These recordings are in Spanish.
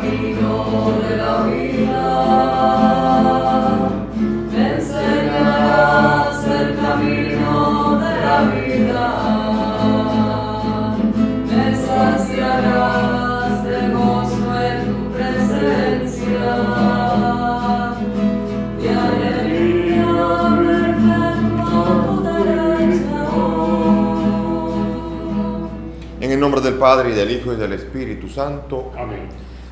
camino de la vida, me enseñarás el camino de la vida, me saciarás de gozo en tu presencia, de alegría perpetua tu derecha. En el nombre del Padre, y del Hijo, y del Espíritu Santo. Amén.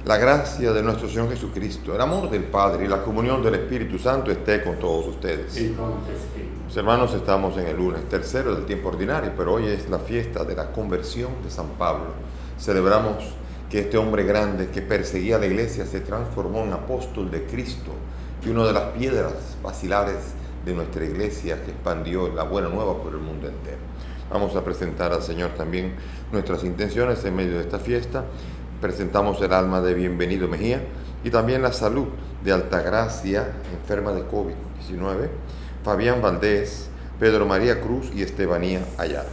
La gracia de nuestro Señor Jesucristo, el amor del Padre y la comunión del Espíritu Santo esté con todos ustedes. Y con tu espíritu. Mis hermanos, estamos en el lunes tercero del tiempo ordinario, pero hoy es la fiesta de la conversión de San Pablo. Celebramos que este hombre grande que perseguía a la iglesia se transformó en apóstol de Cristo y una de las piedras basilares de nuestra iglesia que expandió la buena nueva por el mundo entero. Vamos a presentar al Señor también nuestras intenciones en medio de esta fiesta. Presentamos el alma de Bienvenido Mejía y también la salud de Altagracia, enferma de COVID-19, Fabián Valdés, Pedro María Cruz y Estebanía Ayala.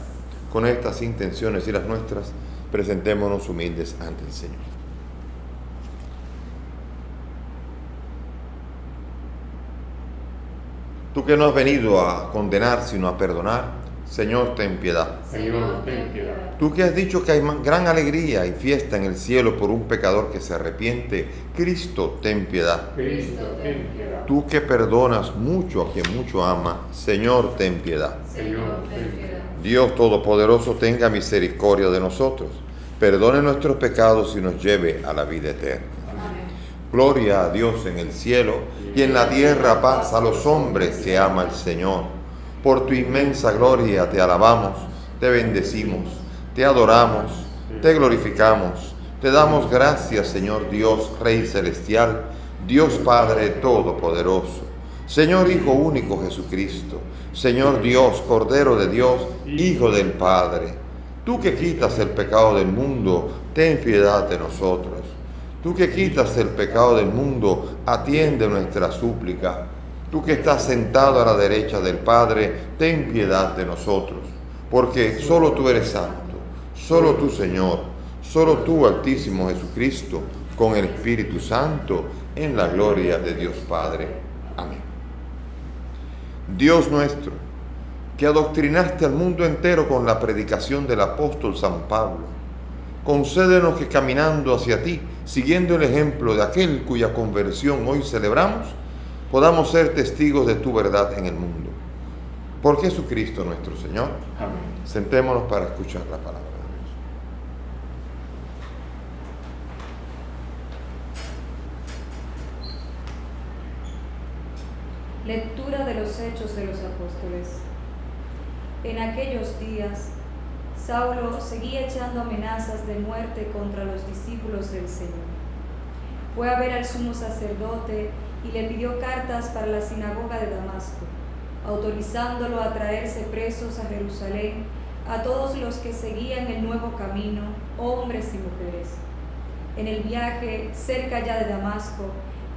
Con estas intenciones y las nuestras, presentémonos humildes ante el Señor. Tú que no has venido a condenar, sino a perdonar, Señor, ten piedad. Señor, ten piedad. Tú que has dicho que hay gran alegría y fiesta en el cielo por un pecador que se arrepiente, Cristo, ten piedad. Cristo, ten piedad. Tú que perdonas mucho a quien mucho ama, Señor, ten piedad. Señor, ten piedad. Dios Todopoderoso, tenga misericordia de nosotros, perdone nuestros pecados y nos lleve a la vida eterna. Amén. Gloria a Dios en el cielo y en la tierra paz a los hombres que ama el Señor. Por tu inmensa gloria te alabamos, te bendecimos, te adoramos, te glorificamos, te damos gracias, Señor Dios, Rey Celestial, Dios Padre Todopoderoso, Señor Hijo único Jesucristo, Señor Dios, Cordero de Dios, Hijo del Padre. Tú que quitas el pecado del mundo, ten piedad de nosotros. Tú que quitas el pecado del mundo, atiende nuestra súplica. Tú que estás sentado a la derecha del Padre, ten piedad de nosotros, porque solo tú eres santo, solo tú, Señor, solo tú, Altísimo Jesucristo, con el Espíritu Santo, en la gloria de Dios Padre. Amén. Dios nuestro, que adoctrinaste al mundo entero con la predicación del apóstol San Pablo, concédenos que caminando hacia ti, siguiendo el ejemplo de aquel cuya conversión hoy celebramos, podamos ser testigos de tu verdad en el mundo. Por Jesucristo nuestro Señor. Amén. Sentémonos para escuchar la palabra de Dios. Lectura de los Hechos de los Apóstoles. En aquellos días, Saulo seguía echando amenazas de muerte contra los discípulos del Señor. Fue a ver al sumo sacerdote y le pidió cartas para la sinagoga de Damasco, autorizándolo a traerse presos a Jerusalén a todos los que seguían el nuevo camino, hombres y mujeres. En el viaje, cerca ya de Damasco,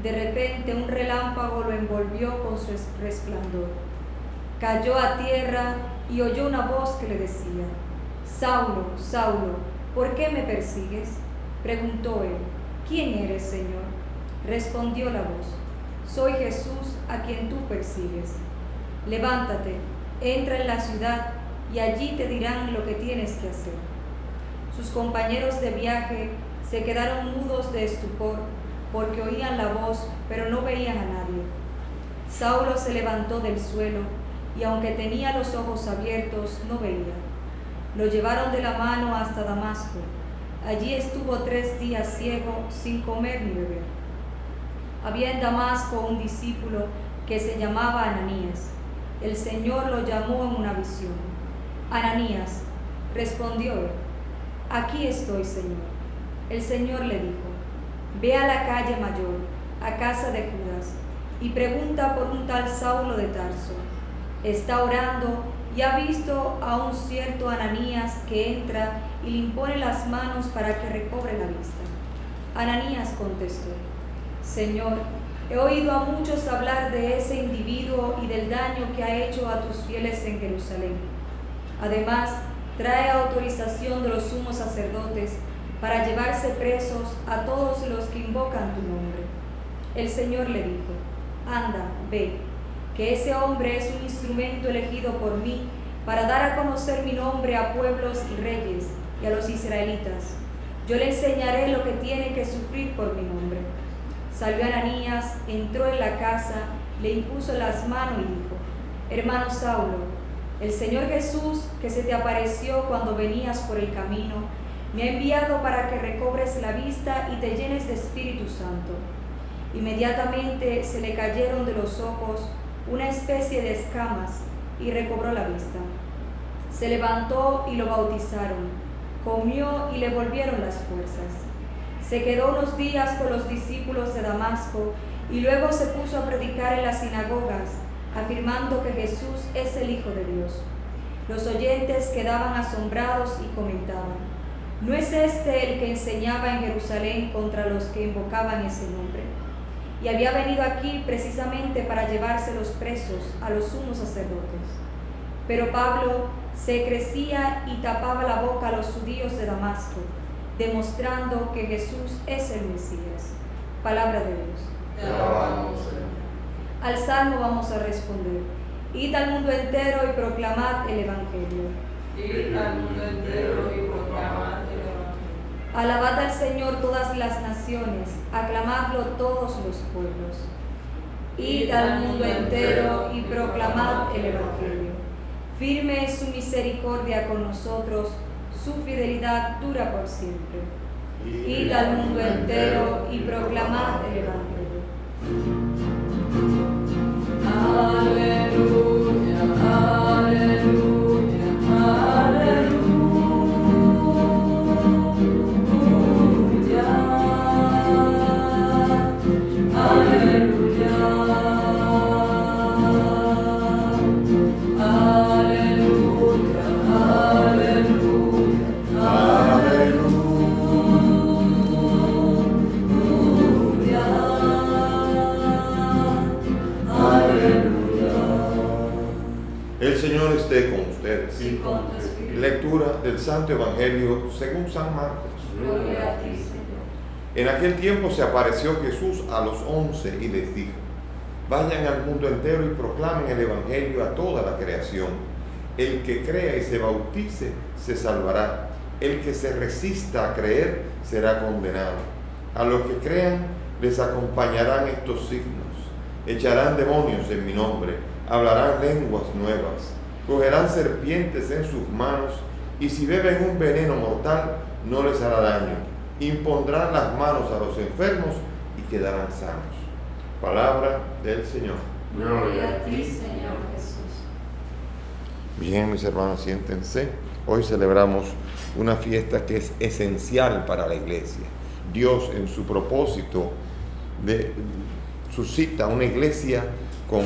de repente un relámpago lo envolvió con su resplandor. Cayó a tierra y oyó una voz que le decía: «Saulo, Saulo, ¿por qué me persigues?». Preguntó él: «¿Quién eres, Señor?». Respondió la voz: «Soy Jesús, a quien tú persigues. Levántate, entra en la ciudad y allí te dirán lo que tienes que hacer». Sus compañeros de viaje se quedaron mudos de estupor, porque oían la voz, pero no veían a nadie. Saulo se levantó del suelo, y aunque tenía los ojos abiertos, no veía. Lo llevaron de la mano hasta Damasco. Allí estuvo 3 días ciego, sin comer ni beber. Había en Damasco un discípulo que se llamaba Ananías. El Señor lo llamó en una visión. «Ananías», respondió él. «Aquí estoy, Señor». El Señor le dijo: «Ve a la calle mayor, a casa de Judas, y pregunta por un tal Saulo de Tarso. Está orando y ha visto a un cierto Ananías que entra y le impone las manos para que recobre la vista». Ananías contestó: «Señor, he oído a muchos hablar de ese individuo y del daño que ha hecho a tus fieles en Jerusalén. Además, trae autorización de los sumos sacerdotes para llevarse presos a todos los que invocan tu nombre. El Señor le dijo: anda, ve, que ese hombre es un instrumento elegido por mí para dar a conocer mi nombre a pueblos y reyes y a los israelitas. Yo le enseñaré lo que tiene que sufrir por mi nombre. Salió Ananías, entró en la casa, le impuso las manos y dijo: hermano Saulo, el Señor Jesús, que se te apareció cuando venías por el camino, me ha enviado para que recobres la vista y te llenes de Espíritu Santo. Inmediatamente se le cayeron de los ojos una especie de escamas y recobró la vista. Se levantó y lo bautizaron, comió y le volvieron las fuerzas. Se quedó unos días con los discípulos de Damasco y luego se puso a predicar en las sinagogas, afirmando que Jesús es el Hijo de Dios. Los oyentes quedaban asombrados y comentaban: ¿no es este el que enseñaba en Jerusalén contra los que invocaban ese nombre? Y había venido aquí precisamente para llevarse los presos a los sumos sacerdotes. Pero Pablo se crecía y tapaba la boca a los judíos de Damasco, demostrando que Jesús es el Mesías. Palabra de Dios. Te alabamos, Señor. Al salmo vamos a responder: id al mundo entero y proclamad el Evangelio. Id al mundo entero y proclamad el Evangelio. Alabad al Señor todas las naciones, aclamadlo todos los pueblos. Id al mundo entero y proclamad el Evangelio. Firme es su misericordia con nosotros, su fidelidad dura por siempre. Id al mundo entero y proclamad el Evangelio. Aleluya, aleluya, aleluya. Aleluya. Aleluya, aleluya, aleluya. El Señor esté con ustedes. Y con tu espíritu. Lectura del Santo Evangelio según San Marcos. Gloria a ti, Señor. En aquel tiempo se apareció Jesús a los 11 y les dijo: vayan al mundo entero y proclamen el Evangelio a toda la creación. El que crea y se bautice se salvará. El que se resista a creer será condenado. A los que crean les acompañarán estos signos: echarán demonios en mi nombre, hablarán lenguas nuevas, cogerán serpientes en sus manos, y si beben un veneno mortal no les hará daño. Impondrán las manos a los enfermos y quedarán sanos. Palabra del Señor. Gloria a ti, Señor Jesús. Bien, mis hermanos, siéntense. Hoy celebramos una fiesta que es esencial para la iglesia. Dios, en su propósito, suscita una iglesia con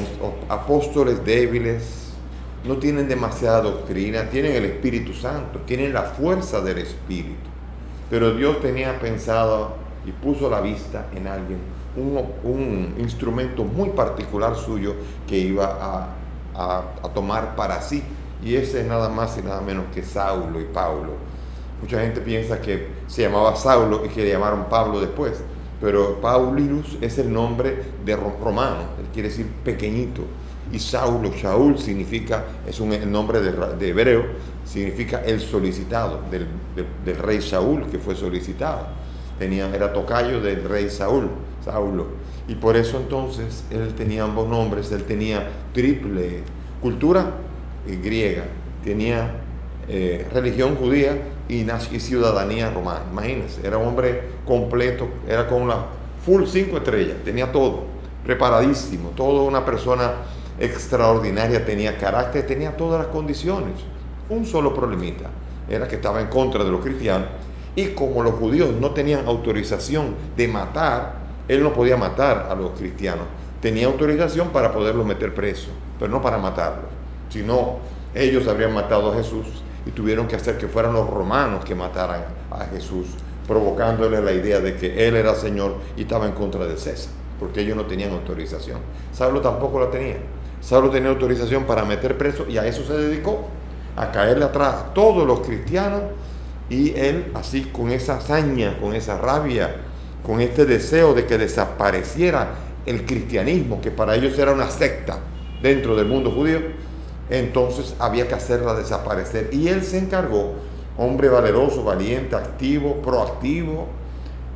apóstoles débiles, no tienen demasiada doctrina, tienen el Espíritu Santo, tienen la fuerza del Espíritu. Pero Dios tenía pensado y puso la vista en alguien, un instrumento muy particular suyo que iba a tomar para sí. Y ese es nada más y nada menos que Saulo y Pablo. Mucha gente piensa que se llamaba Saulo y que le llamaron Pablo después. Pero Paulinus es el nombre de romano, él quiere decir pequeñito. Y Saulo, Shaul, significa, el nombre de hebreo, significa el solicitado, del rey Saúl, que fue solicitado. Era tocayo del rey Saulo. Y por eso entonces él tenía ambos nombres, él tenía triple cultura griega, tenía religión judía y ciudadanía romana. Imagínense, era un hombre completo, era con una full 5 estrellas, tenía todo, preparadísimo, toda una persona extraordinaria, tenía carácter, tenía todas las condiciones. Un solo problemita, era que estaba en contra de los cristianos, y como los judíos no tenían autorización de matar, él no podía matar a los cristianos, tenía autorización para poderlos meter preso, pero no para matarlos, sino ellos habrían matado a Jesús y tuvieron que hacer que fueran los romanos que mataran a Jesús, provocándole la idea de que él era Señor y estaba en contra de César, porque ellos no tenían autorización. Saulo tampoco la tenía. Saulo tenía autorización para meter preso y a eso se dedicó, a caerle atrás a todos los cristianos Y él, así con esa hazaña, con esa rabia, con este deseo de que desapareciera el cristianismo, que para ellos era una secta dentro del mundo judío, entonces había que hacerla desaparecer. Y él se encargó, hombre valeroso, valiente, activo, proactivo.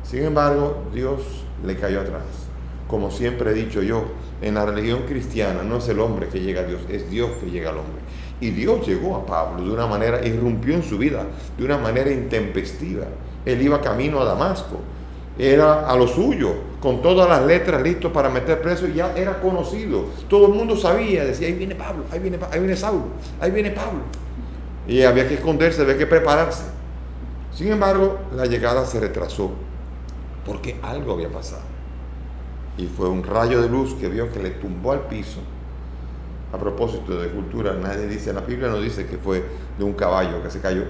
Sin embargo, Dios le cayó atrás. Como siempre he dicho yo, en la religión cristiana no es el hombre que llega a Dios, es Dios que llega al hombre. Y Dios llegó a Pablo de una manera, irrumpió en su vida de una manera intempestiva. Él iba camino a Damasco, era a lo suyo, con todas las letras listos para meter preso, y ya era conocido. Todo el mundo sabía, decía, ahí viene Pablo, ahí viene Saulo, ahí viene Pablo. Y había que esconderse, había que prepararse. Sin embargo, la llegada se retrasó, porque algo había pasado. Y fue un rayo de luz que vio que le tumbó al piso. A propósito de cultura, nadie dice, en la Biblia no dice que fue de un caballo que se cayó.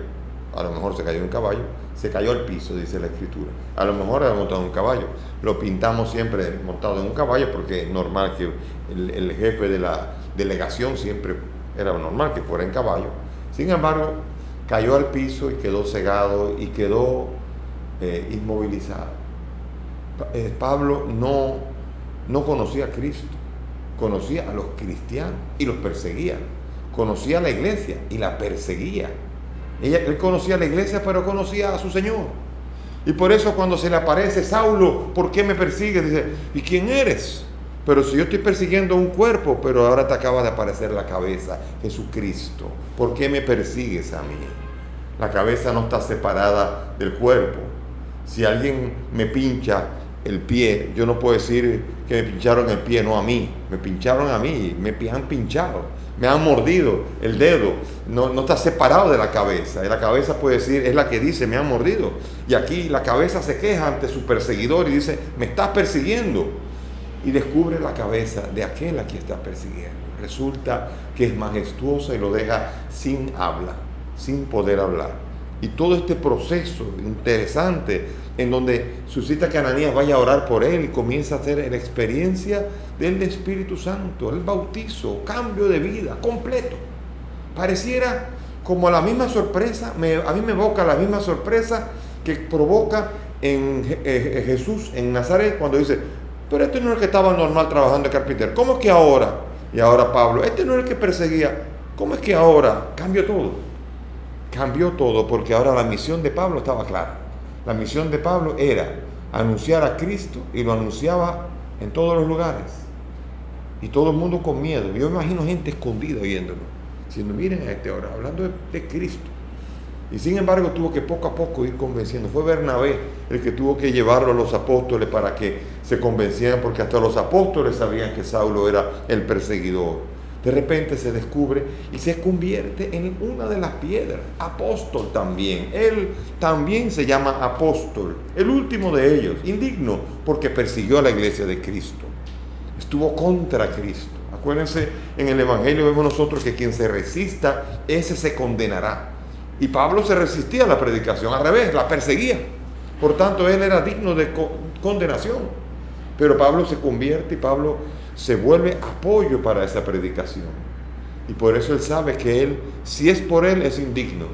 A lo mejor se cayó de un caballo, se cayó al piso, dice la Escritura. A lo mejor era montado en un caballo. Lo pintamos siempre montado en un caballo porque es normal que el jefe de la delegación siempre era normal que fuera en caballo. Sin embargo, cayó al piso y quedó cegado y quedó inmovilizado. Pablo no conocía a Cristo. Conocía a los cristianos y los perseguía. Conocía a la iglesia y la perseguía. Él conocía a la iglesia, pero conocía a su Señor. Y por eso cuando se le aparece, Saulo, ¿por qué me persigues? Dice, ¿y quién eres? Pero si yo estoy persiguiendo un cuerpo, pero ahora te acaba de aparecer la cabeza, Jesucristo. ¿Por qué me persigues a mí? La cabeza no está separada del cuerpo. Si alguien me pincha el pie, yo no puedo decir que me pincharon el pie, no a mí. Me pincharon a mí, me han pinchado, me han mordido el dedo. No está separado de la cabeza. Y la cabeza puede decir, es la que dice, me han mordido. Y aquí la cabeza se queja ante su perseguidor y dice, me estás persiguiendo. Y descubre la cabeza de aquel a quien está persiguiendo. Resulta que es majestuosa y lo deja sin habla, sin poder hablar. Y todo este proceso interesante en donde suscita que Ananías vaya a orar por él y comienza a hacer la experiencia del Espíritu Santo, el bautizo, cambio de vida completo. Pareciera como la misma sorpresa, a mí me evoca la misma sorpresa que provoca en Jesús en Nazaret cuando dice, pero este no es el que estaba normal trabajando de carpintero, ¿cómo es que ahora? Y ahora Pablo, este no es el que perseguía, ¿cómo es que ahora? Cambió todo porque ahora la misión de Pablo estaba clara. La misión de Pablo era anunciar a Cristo y lo anunciaba en todos los lugares. Y todo el mundo con miedo. Yo imagino gente escondida oyéndolo, diciendo, miren a este ahora, hablando de Cristo. Y sin embargo tuvo que poco a poco ir convenciendo. Fue Bernabé el que tuvo que llevarlo a los apóstoles para que se convencieran, porque hasta los apóstoles sabían que Saulo era el perseguidor. De repente se descubre y se convierte en una de las piedras, apóstol también. Él también se llama apóstol, el último de ellos, indigno, porque persiguió a la iglesia de Cristo. Estuvo contra Cristo. Acuérdense, en el Evangelio vemos nosotros que quien se resista, ese se condenará. Y Pablo se resistía a la predicación, al revés, la perseguía. Por tanto, él era digno de condenación. Pero Pablo se convierte y Pablo se vuelve apoyo para esa predicación. Y por eso él sabe que él, si es por él, es indigno.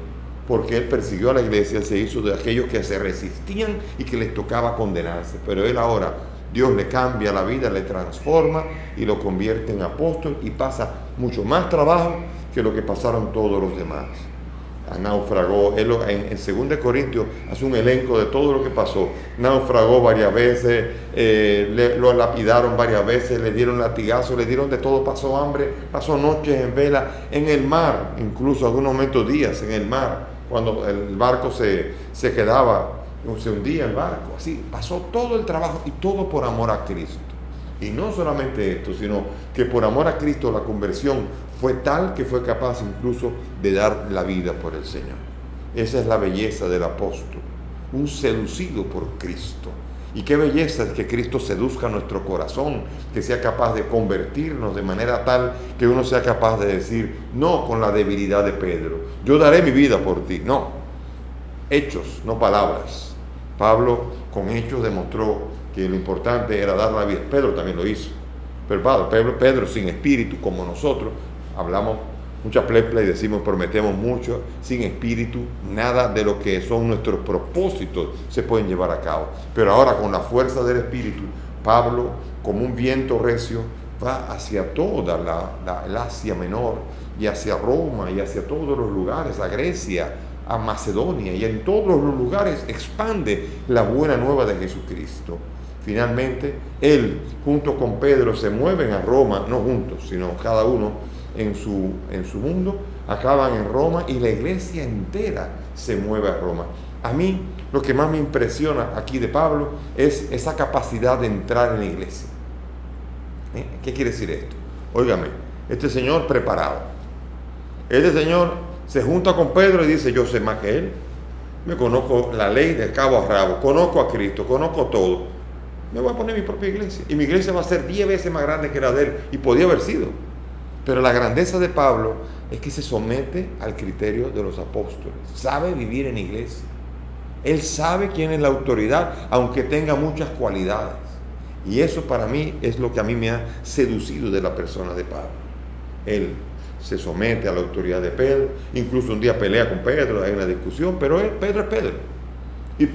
Porque él persiguió a la iglesia, se hizo de aquellos que se resistían y que les tocaba condenarse. Pero él ahora, Dios le cambia la vida, le transforma y lo convierte en apóstol y pasa mucho más trabajo que lo que pasaron todos los demás. Naufragó, él en 2 Corintios hace un elenco de todo lo que pasó. Naufragó varias veces, lo lapidaron varias veces, le dieron latigazos, le dieron de todo, pasó hambre, pasó noches en vela, en el mar, incluso algunos momentos días en el mar, cuando el barco se quedaba, se hundía el barco, así, pasó todo el trabajo y todo por amor a Cristo. Y no solamente esto, sino que por amor a Cristo la conversión fue tal que fue capaz incluso de dar la vida por el Señor. Esa es la belleza del apóstol, un seducido por Cristo. Y qué belleza es que Cristo seduzca nuestro corazón, que sea capaz de convertirnos de manera tal que uno sea capaz de decir, no con la debilidad de Pedro, yo daré mi vida por ti. No, hechos, no palabras. Pablo con hechos demostró que lo importante era dar la vida. Pedro también lo hizo. Pero Pedro sin espíritu como nosotros, hablamos mucha plepla y decimos, prometemos mucho, sin espíritu, nada de lo que son nuestros propósitos se pueden llevar a cabo. Pero ahora con la fuerza del espíritu, Pablo, como un viento recio, va hacia toda el Asia Menor y hacia Roma y hacia todos los lugares, a Grecia, a Macedonia, y en todos los lugares expande la buena nueva de Jesucristo. Finalmente, él junto con Pedro se mueven a Roma, no juntos, sino cada uno en su mundo, acaban en Roma y la iglesia entera se mueve a Roma. A mí lo que más me impresiona aquí de Pablo es esa capacidad de entrar en la iglesia. ¿Qué quiere decir esto? Óigame, este señor preparado, este señor se junta con Pedro y dice, yo sé más que él, me conozco la ley de cabo a rabo, conozco a Cristo, conozco todo, me voy a poner mi propia iglesia, y mi iglesia va a ser 10 veces más grande que la de él, y podía haber sido. Pero la grandeza de Pablo es que se somete al criterio de los apóstoles, sabe vivir en iglesia, él sabe quién es la autoridad, aunque tenga muchas cualidades. Y eso para mí es lo que a mí me ha seducido de la persona de Pablo. Él se somete a la autoridad de Pedro, incluso un día pelea con Pedro, hay una discusión, pero Pedro es Pedro. Y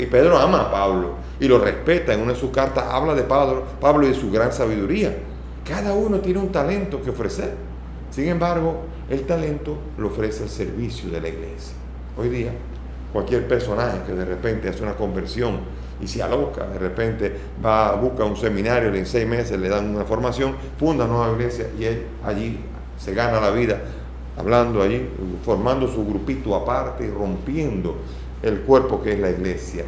Pedro ama a Pablo y lo respeta. En una de sus cartas habla de Pablo y de su gran sabiduría. Cada uno tiene un talento que ofrecer. Sin embargo, el talento lo ofrece al servicio de la iglesia. Hoy día, cualquier personaje que de repente hace una conversión y se aloca, de repente busca un seminario, en 6 meses le dan una formación, funda una nueva iglesia y él allí se gana la vida hablando allí, formando su grupito aparte y rompiendo el cuerpo que es la iglesia.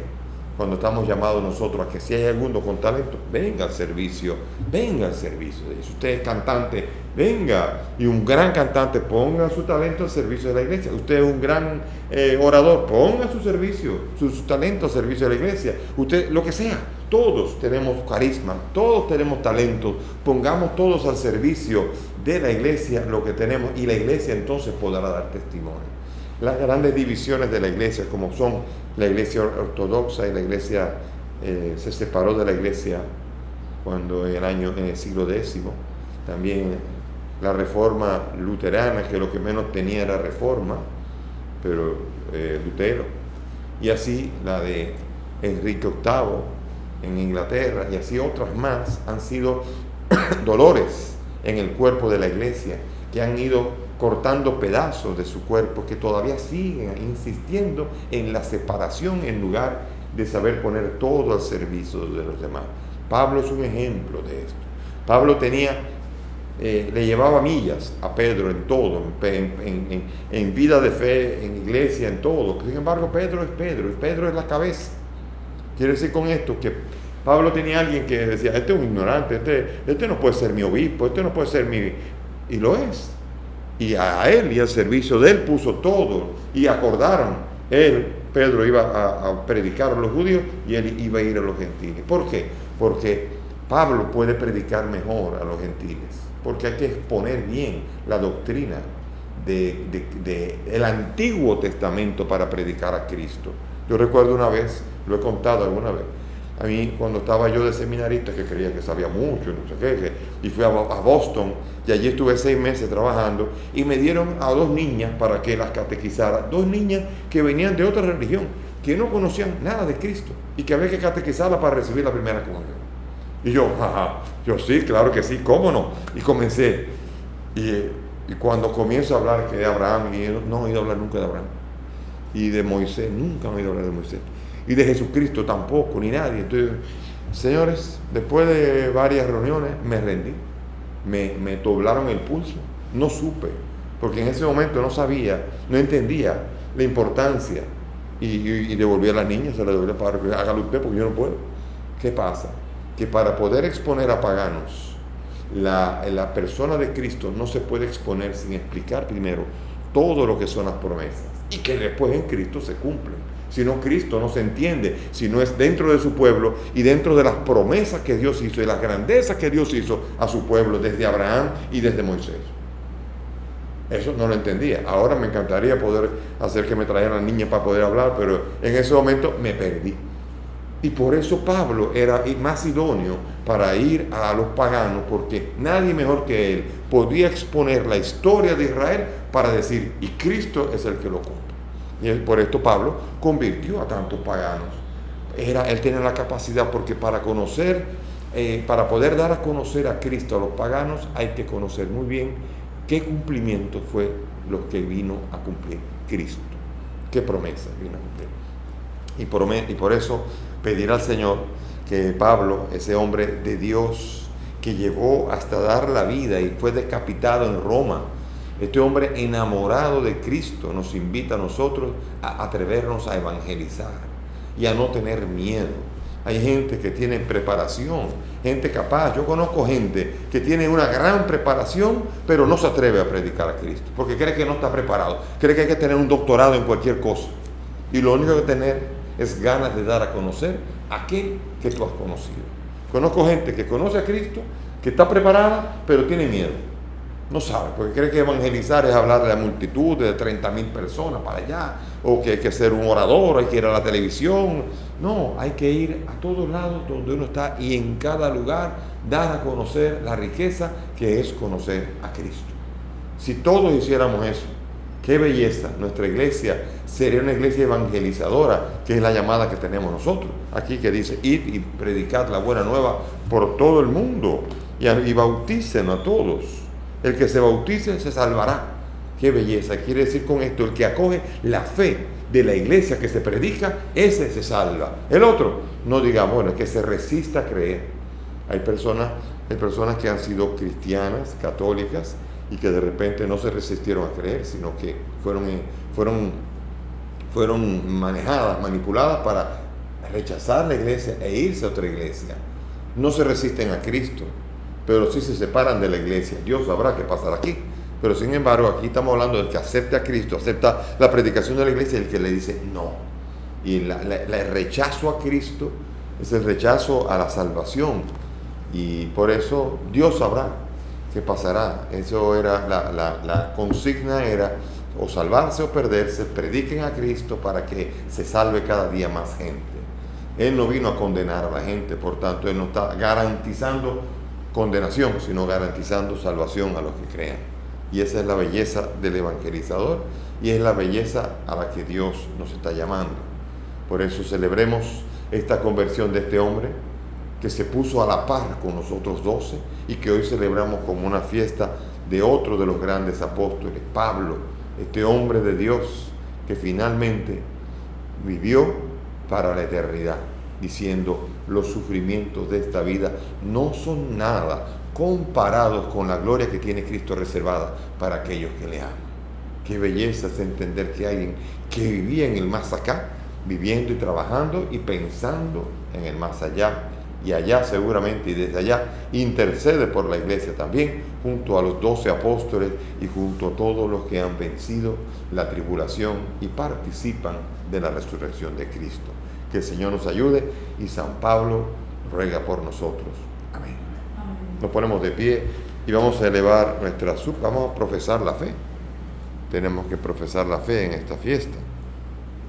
Cuando estamos llamados nosotros a que si hay alguno con talento, venga al servicio de Dios. Si usted es cantante, venga, y un gran cantante, ponga su talento al servicio de la iglesia. Usted es un gran orador, ponga su talento al servicio de la iglesia. Usted, lo que sea, todos tenemos carisma, todos tenemos talento, pongamos todos al servicio de la iglesia lo que tenemos, y la iglesia entonces podrá dar testimonio. Las grandes divisiones de la iglesia, como son la iglesia ortodoxa y la iglesia, se separó de la iglesia cuando en el siglo X, también la reforma luterana, que lo que menos tenía era reforma, pero Lutero, y así la de Enrique VIII en Inglaterra, y así otras más han sido dolores en el cuerpo de la iglesia, que han ido cortando pedazos de su cuerpo, que todavía siguen insistiendo en la separación en lugar de saber poner todo al servicio de los demás. Pablo es un ejemplo de esto. Pablo le llevaba millas a Pedro en todo, en vida de fe, en iglesia, en todo. Sin embargo, Pedro es Pedro, y Pedro es la cabeza. Quiere decir con esto que Pablo tenía alguien que decía, este es un ignorante, este no puede ser mi obispo, este no puede ser mi... Y lo es. Y a él y al servicio de él puso todo, y acordaron, Pedro iba a predicar a los judíos y él iba a ir a los gentiles. ¿Por qué? Porque Pablo puede predicar mejor a los gentiles, porque hay que exponer bien la doctrina del Antiguo Testamento para predicar a Cristo. Yo recuerdo una vez, lo he contado alguna vez, a mí cuando estaba yo de seminarista, que creía que sabía mucho, no sé qué, y fui a Boston, y allí estuve 6 meses trabajando, y me dieron a 2 niñas para que las catequizara, 2 niñas que venían de otra religión, que no conocían nada de Cristo, y que había que catequizarla para recibir la primera comunión. Y yo sí, claro que sí, ¿cómo no? Y comencé, y cuando comienzo a hablar que de Abraham, y no he oído hablar nunca de Abraham, y de Moisés, nunca he oído hablar de Moisés, y de Jesucristo tampoco, ni nadie. Entonces, señores, después de varias reuniones me rendí, me doblaron el pulso, no supe, porque en ese momento no sabía, no entendía la importancia, y devolví a las niñas, se las devolví para que hágalo usted, porque yo no puedo. ¿Qué pasa? Que para poder exponer a paganos la persona de Cristo no se puede exponer sin explicar primero todo lo que son las promesas, y que después en Cristo se cumplen. Si no, Cristo no se entiende, si no es dentro de su pueblo y dentro de las promesas que Dios hizo y las grandezas que Dios hizo a su pueblo desde Abraham y desde Moisés. Eso no lo entendía. Ahora me encantaría poder hacer que me trajeran niñas para poder hablar, pero en ese momento me perdí. Y por eso Pablo era más idóneo para ir a los paganos, porque nadie mejor que él podía exponer la historia de Israel para decir, y Cristo es el que lo cumple. Y por esto Pablo convirtió a tantos paganos. Él tenía la capacidad, porque para poder dar a conocer a Cristo a los paganos, hay que conocer muy bien qué cumplimiento fue lo que vino a cumplir Cristo, qué promesa vino a cumplir. Y por eso pedir al Señor que Pablo, ese hombre de Dios que llegó hasta dar la vida y fue decapitado en Roma, este hombre enamorado de Cristo, nos invita a nosotros a atrevernos a evangelizar y a no tener miedo. Hay gente que tiene preparación, gente capaz. Yo conozco gente que tiene una gran preparación, pero no se atreve a predicar a Cristo, porque cree que no está preparado, cree que hay que tener un doctorado en cualquier cosa. Y lo único que tener es ganas de dar a conocer a aquel que tú has conocido. Conozco gente que conoce a Cristo, que está preparada, pero tiene miedo. No sabe, porque cree que evangelizar es hablar de la multitud, de 30,000 personas para allá, o que hay que ser un orador, hay que ir a la televisión. No, hay que ir a todos lados donde uno está y en cada lugar dar a conocer la riqueza que es conocer a Cristo. Si todos hiciéramos eso, qué belleza. Nuestra iglesia sería una iglesia evangelizadora, que es la llamada que tenemos nosotros. Aquí que dice, id y predicad la buena nueva por todo el mundo y bauticen a todos. El que se bautice se salvará. Qué belleza. Quiere decir con esto, el que acoge la fe de la iglesia que se predica, ese se salva. El otro, no digamos, bueno, que se resista a creer. Hay personas que han sido cristianas, católicas, y que de repente no se resistieron a creer, sino que fueron manejadas, manipuladas para rechazar la iglesia e irse a otra iglesia. No se resisten a Cristo, pero sí se separan de la iglesia. Dios sabrá qué pasará aquí. Pero sin embargo, aquí estamos hablando del que acepta a Cristo, acepta la predicación de la iglesia, y el que le dice no. Y el rechazo a Cristo es el rechazo a la salvación. Y por eso Dios sabrá qué pasará. Eso era la consigna, era o salvarse o perderse. Prediquen a Cristo para que se salve cada día más gente. Él no vino a condenar a la gente, por tanto Él no está garantizando condenación, sino garantizando salvación a los que crean. Y esa es la belleza del evangelizador, y es la belleza a la que Dios nos está llamando. Por eso celebremos esta conversión de este hombre que se puso a la par con nosotros 12, y que hoy celebramos como una fiesta de otro de los grandes apóstoles, Pablo, este hombre de Dios que finalmente vivió para la eternidad, diciendo: los sufrimientos de esta vida no son nada comparados con la gloria que tiene Cristo reservada para aquellos que le aman. Qué belleza es entender que alguien que vivía en el más acá, viviendo y trabajando y pensando en el más allá, y allá seguramente, y desde allá intercede por la iglesia también, junto a los 12 apóstoles y junto a todos los que han vencido la tribulación y participan de la resurrección de Cristo. Que el Señor nos ayude, y San Pablo ruega por nosotros. Amén. Nos ponemos de pie y vamos a elevar nuestra súplica, vamos a profesar la fe. Tenemos que profesar la fe en esta fiesta,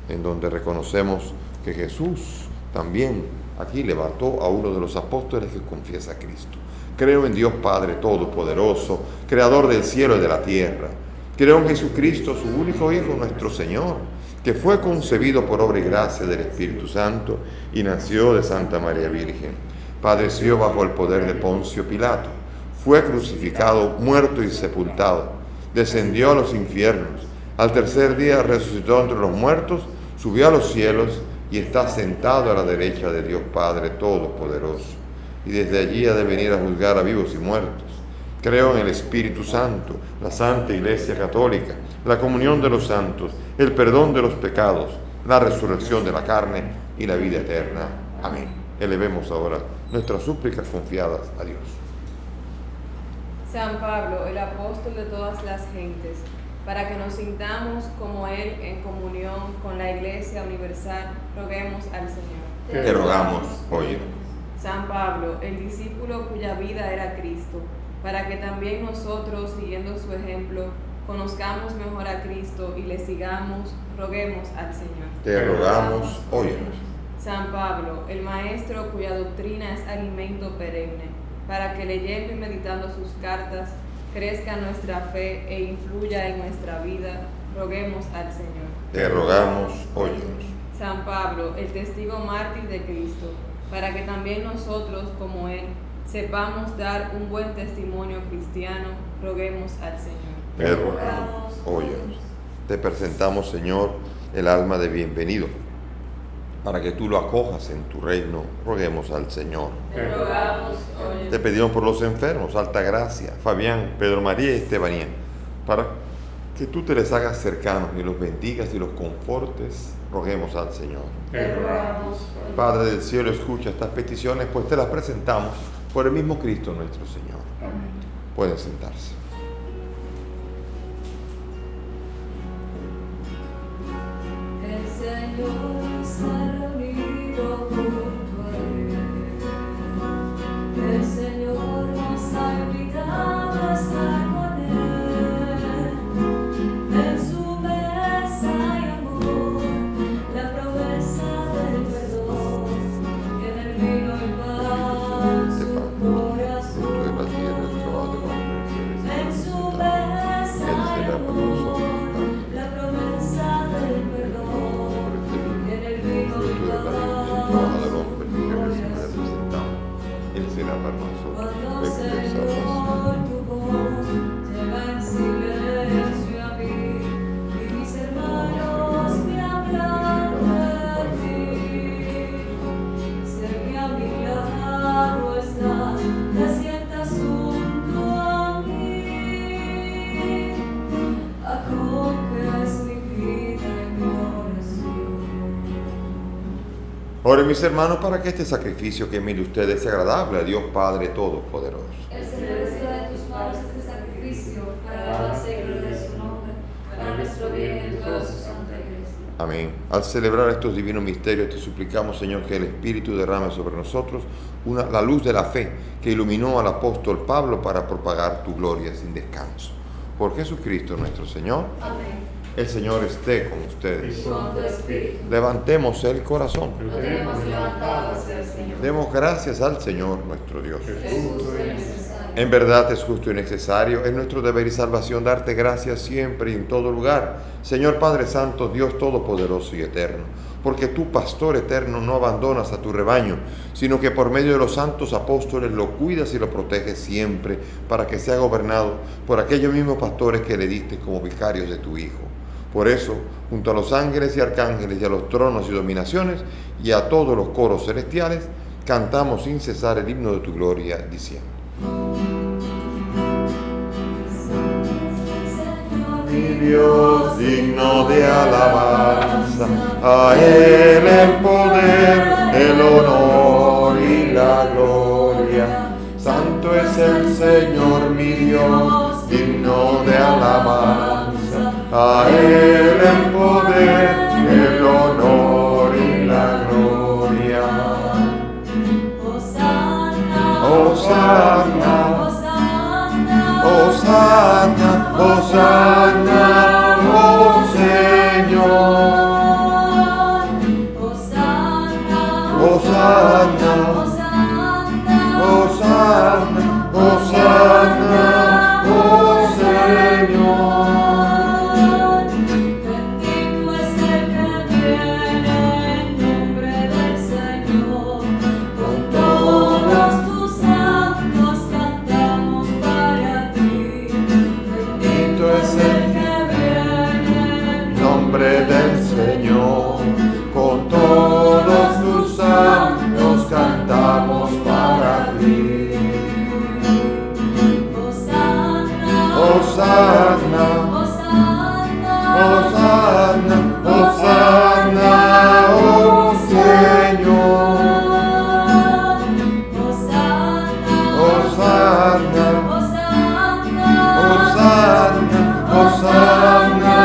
en donde reconocemos que Jesús también aquí levantó a uno de los apóstoles que confiesa a Cristo. Creo en Dios Padre Todopoderoso, Creador del cielo y de la tierra. Creo en Jesucristo, su único Hijo, nuestro Señor, que fue concebido por obra y gracia del Espíritu Santo y nació de Santa María Virgen. Padeció bajo el poder de Poncio Pilato, fue crucificado, muerto y sepultado, descendió a los infiernos, al tercer día resucitó entre los muertos, subió a los cielos y está sentado a la derecha de Dios Padre Todopoderoso, y desde allí ha de venir a juzgar a vivos y muertos. Creo en el Espíritu Santo, la Santa Iglesia Católica, la comunión de los santos, el perdón de los pecados, la resurrección de la carne y la vida eterna. Amén. Elevemos ahora nuestras súplicas confiadas a Dios. San Pablo, el apóstol de todas las gentes, para que nos sintamos como Él en comunión con la Iglesia universal, roguemos al Señor. Te rogamos, óyenos. San Pablo, el discípulo cuya vida era Cristo, para que también nosotros, siguiendo su ejemplo, conozcamos mejor a Cristo y le sigamos, roguemos al Señor. Te rogamos, óyenos. San Pablo, el maestro cuya doctrina es alimento perenne, para que leyendo y meditando sus cartas crezca nuestra fe e influya en nuestra vida, roguemos al Señor. Te rogamos, óyenos. San Pablo, el testigo mártir de Cristo, para que también nosotros, como él, sepamos dar un buen testimonio cristiano, roguemos al Señor. Te rogamos, óyenos. Te presentamos, Señor, el alma de bienvenido, para que tú lo acojas en tu reino, roguemos al Señor. Te rogamos, Te óyenos. pedimos por los enfermos, Altagracia, Fabián, Pedro María y Estebanía, para que tú te les hagas cercanos y los bendigas y los confortes, roguemos al Señor. Te rogamos. Padre del cielo, escucha estas peticiones, pues te las presentamos por el mismo Cristo nuestro Señor. Amén. Pueden sentarse. El Señor está reunido junto a él. El Señor nos ha invitado a estar con él. En su mesa hay amor, la promesa del perdón, y en el vino y pan su corazón. En su mesa hay amor, la promesa del perdón, y en el vino y pan su corazón. Cuando Señor tu voz llega en silencio a mí, y mis hermanos me hablan de ti, sé que a mi lado estás, te sientas junto a mí, acoges mi vida y mi oración. Oren mis hermanos para que este sacrificio que mire ustedes sea agradable a Dios Padre Todopoderoso. El Señor reciba de tus manos este sacrificio para la alabanza y gloria de su nombre, para nuestro bien y el de toda su santa iglesia. Amén. Al celebrar estos divinos misterios te suplicamos, Señor, que el Espíritu derrame sobre nosotros la luz de la fe que iluminó al apóstol Pablo para propagar tu gloria sin descanso. Por Jesucristo nuestro Señor. Amén. El Señor esté con Y ustedes. con tu espíritu. Levantemos el corazón. Lo tenemos levantado hacia el Señor. Demos gracias al Señor nuestro Dios. Es justo y necesario. En verdad es justo y necesario, es nuestro deber y salvación darte gracias siempre y en todo lugar, Señor Padre Santo, Dios Todopoderoso y Eterno, porque tú, Pastor eterno, no abandonas a tu rebaño, sino que por medio de los santos apóstoles lo cuidas y lo proteges siempre, para que sea gobernado por aquellos mismos pastores que le diste como vicarios de tu Hijo. Por eso, junto a los ángeles y arcángeles y a los tronos y dominaciones y a todos los coros celestiales, cantamos sin cesar el himno de tu gloria, diciendo: Mi Dios digno de alabanza, a Él el poder, el honor y la gloria. Santo es el Señor, mi Dios, digno de alabanza. A Él el poder, el honor y la gloria. Hosanna, Hosanna, Hosanna, Hosanna, Hosanna, oh Señor. Hosanna, Hosanna, Hosanna, Hosanna, oh Señor. Bendito es el que viene en nombre del Señor. Con todos tus santos cantamos para ti. Bendito es el que viene en Nombre del Señor, con todos tus santos cantamos para ti. Hosanna, Hosanna, Hosanna, Hosanna, Hosanna, oh Señor. Hosanna, Hosanna, Hosanna, Hosanna,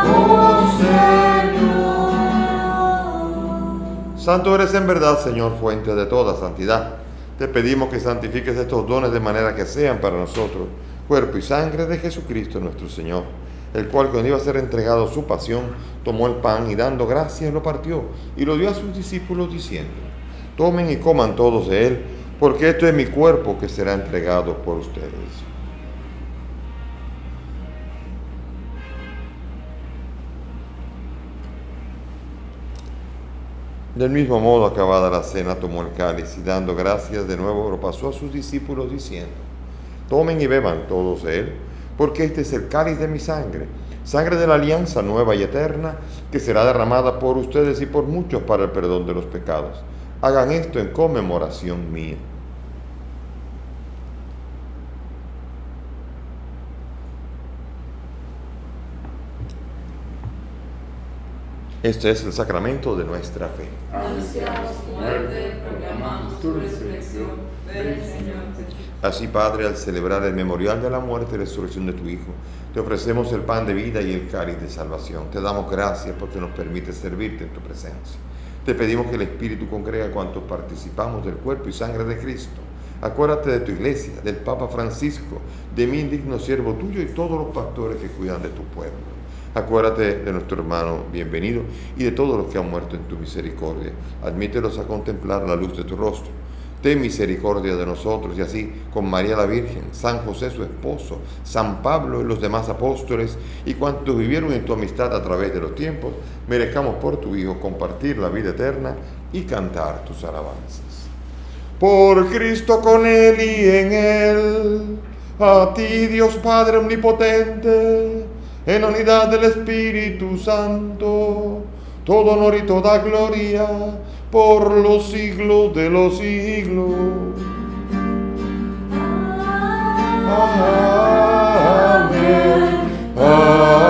oh Señor. Santo eres en verdad, Señor, fuente de toda santidad. Te pedimos que santifiques estos dones de manera que sean para nosotros cuerpo y sangre de Jesucristo nuestro Señor, el cual cuando iba a ser entregado a su pasión, tomó el pan y dando gracias lo partió y lo dio a sus discípulos diciendo: tomen y coman todos de él, porque esto es mi cuerpo que será entregado por ustedes. Del mismo modo, acabada la cena, tomó el cáliz y dando gracias de nuevo lo pasó a sus discípulos diciendo: tomen y beban todos de él, porque este es el cáliz de mi sangre, sangre de la alianza nueva y eterna, que será derramada por ustedes y por muchos para el perdón de los pecados. Hagan esto en conmemoración mía. Este es el sacramento de nuestra fe. Anunciamos tu muerte, proclamamos tu resurrección. Ven, Señor Jesús. Así, Padre, al celebrar el memorial de la muerte y resurrección de tu Hijo, te ofrecemos el pan de vida y el cáliz de salvación. Te damos gracias porque nos permite servirte en tu presencia. Te pedimos que el Espíritu congregue a cuantos participamos del cuerpo y sangre de Cristo. Acuérdate de tu iglesia, del Papa Francisco, de mi indigno siervo tuyo y todos los pastores que cuidan de tu pueblo. Acuérdate de nuestro hermano bienvenido y de todos los que han muerto en tu misericordia. Admítelos a contemplar la luz de tu rostro. Ten misericordia de nosotros y así, con María la Virgen, San José su esposo, San Pablo y los demás apóstoles y cuantos vivieron en tu amistad a través de los tiempos, merezcamos por tu Hijo compartir la vida eterna y cantar tus alabanzas. Por Cristo, con Él y en Él, a ti Dios Padre omnipotente, en la unidad del Espíritu Santo, todo honor y toda gloria por los siglos de los siglos. Amén. Amén.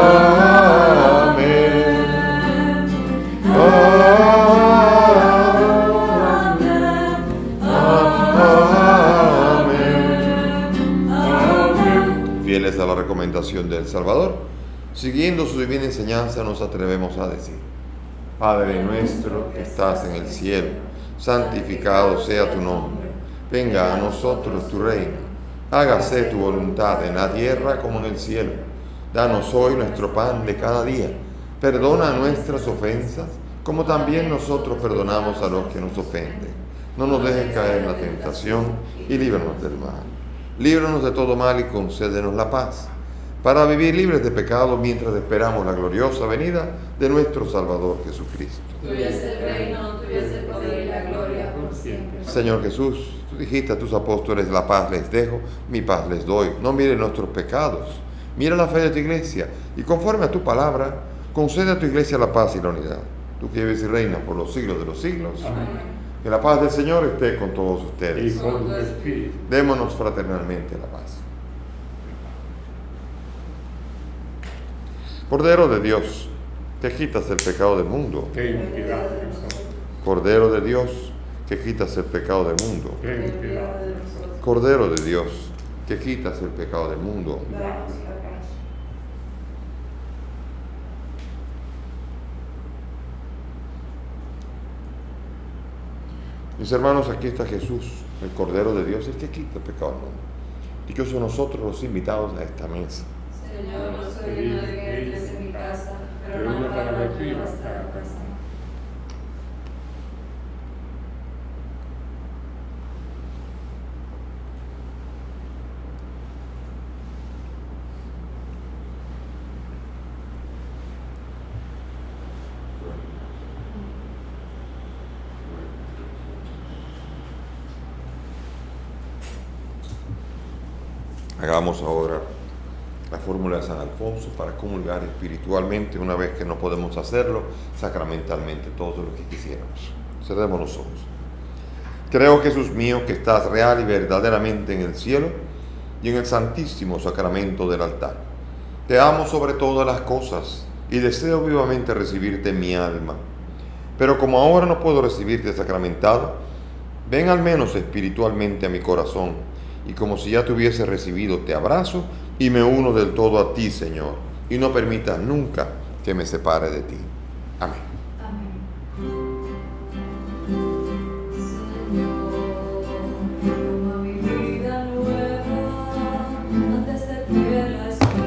Amén. Fieles a la recomendación del Salvador, siguiendo su divina enseñanza, nos atrevemos a decir: Padre nuestro que estás en el cielo, santificado sea tu nombre. Venga a nosotros tu reino. Hágase tu voluntad en la tierra como en el cielo. Danos hoy nuestro pan de cada día. Perdona nuestras ofensas, como también nosotros perdonamos a los que nos ofenden. No nos dejes caer en la tentación y líbranos del mal. Líbranos de todo mal y concédenos la paz, para vivir libres de pecado mientras esperamos la gloriosa venida de nuestro Salvador Jesucristo. Tuyo es el reino, tuyo es el poder y la gloria por siempre. Señor Jesús, tú dijiste a tus apóstoles: la paz les dejo, mi paz les doy. No mires nuestros pecados, mira la fe de tu iglesia y conforme a tu palabra, concede a tu iglesia la paz y la unidad. Tú que vives y reinas por los siglos de los siglos. Amén. Que la paz del Señor esté con todos ustedes. Y con tu espíritu. Démonos fraternalmente la paz. Cordero de Dios, que quitas el pecado del mundo. Ten piedad de nosotros. Cordero de Dios, que quitas el pecado del mundo. Ten piedad de nosotros. Cordero de Dios, que quitas el pecado del mundo. Danos la paz. Mis hermanos, aquí está Jesús, el Cordero de Dios, el que quita el pecado del mundo. Dichosos nosotros los invitados a esta mesa. Señor, no soy digno de que entres en mi casa, pero una palabra tuya bastará para sanar. Hagamos ahora la fórmula de San Alfonso para comulgar espiritualmente, una vez que no podemos hacerlo sacramentalmente, todo lo que quisiéramos. Cerremos los ojos. Creo, Jesús mío, que estás real y verdaderamente en el cielo y en el santísimo sacramento del altar. Te amo sobre todas las cosas y deseo vivamente recibirte en mi alma. Pero como ahora no puedo recibirte sacramentado, ven al menos espiritualmente a mi corazón, y como si ya te hubiese recibido, te abrazo y me uno del todo a ti, Señor, y no permitas nunca que me separe de ti. Amén. Amén. Señor, toma mi vida nueva antes de que la espera.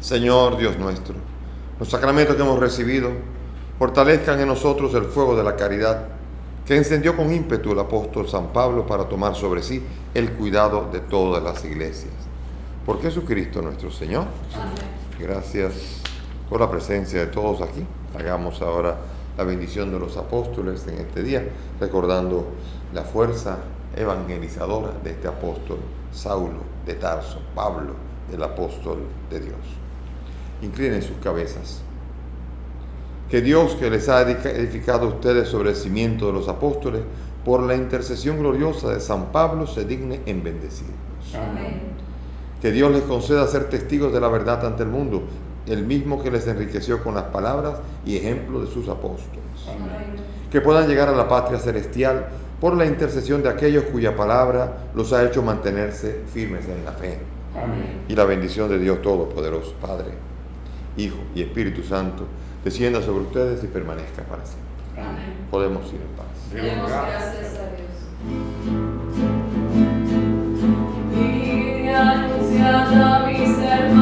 Señor Dios nuestro, los sacramentos que hemos recibido fortalezcan en nosotros el fuego de la caridad que encendió con ímpetu el apóstol San Pablo para tomar sobre sí el cuidado de todas las iglesias. Por Jesucristo nuestro Señor. Amén. Gracias por la presencia de todos aquí. Hagamos ahora la bendición de los apóstoles en este día, recordando la fuerza evangelizadora de este apóstol Saulo de Tarso, Pablo, el apóstol de Dios. Inclinen sus cabezas. Que Dios, que les ha edificado a ustedes sobre el cimiento de los apóstoles, por la intercesión gloriosa de San Pablo, se digne en bendecirlos. Amén. Que Dios les conceda ser testigos de la verdad ante el mundo, el mismo que les enriqueció con las palabras y ejemplo de sus apóstoles. Amén. Que puedan llegar a la patria celestial por la intercesión de aquellos cuya palabra los ha hecho mantenerse firmes en la fe. Amén. Y la bendición de Dios Todopoderoso, Padre, Hijo y Espíritu Santo, descienda sobre ustedes y permanezca para siempre. Amén. Podemos ir en paz. Demos gracias a Dios. Y anunciad a mis hermanos